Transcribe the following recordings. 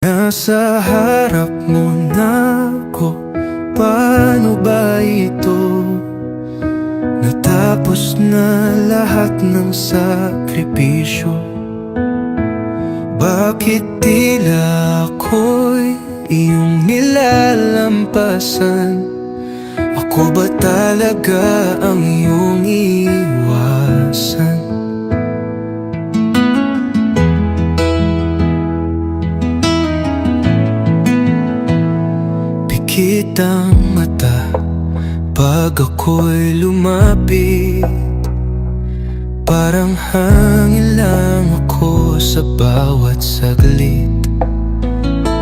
Nasa harap mo na ako, paano ba ito? Natapos na lahat ng sakripisyo. Bakit tila ako'y iyong nilalampasan? Ako ba talaga ang iyong iwasan? Pikit ang mata pag ako'y lumapit. Parang hangin lang ako sa bawat saglit.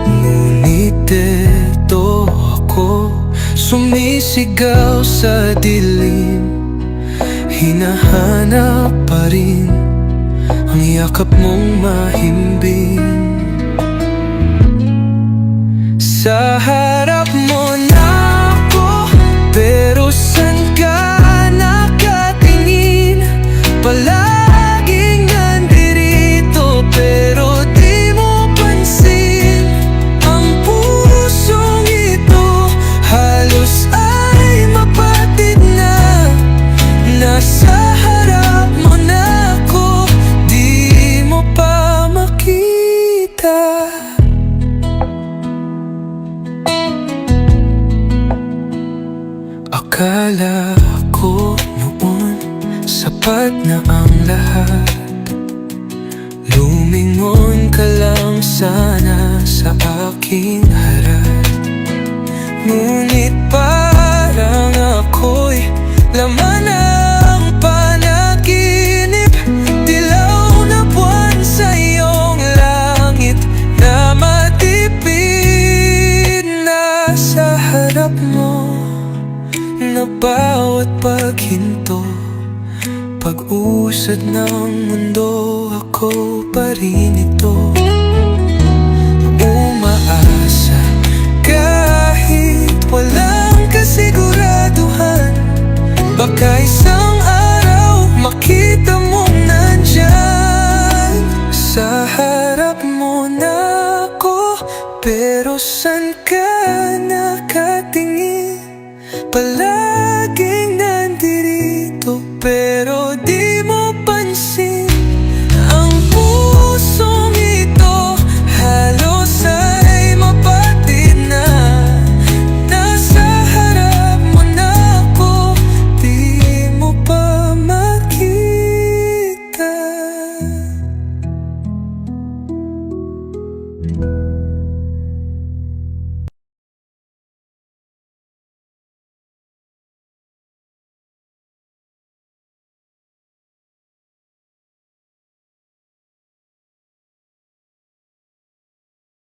Ngunit eto ako, sumisigaw sa dilim. Hinahanap pa rin ang yakap mong mahimbing. Sa harap mo na ako, pero saan ka nakatingin? Palaging nandirito, pero di mo pansin. Ang pusong ito halos ay mapatid na. Nasa harap mo na ako, di mo pa makita. Akala ko noon sapat na ang lahat. Lumingon ka lang sana sa aking harap. Ngunit parang ako'y laman ng panaginip. Dilaw na buwan sa iyong langit na matipid. Nasa harap mo na bawat paghinto, pag-usad ng mundo, ako pa rin ito. Umaasa kahit walang kasiguraduhan, baka isang araw makita mong nandyan. Sa harap mo na ako, pero saan ka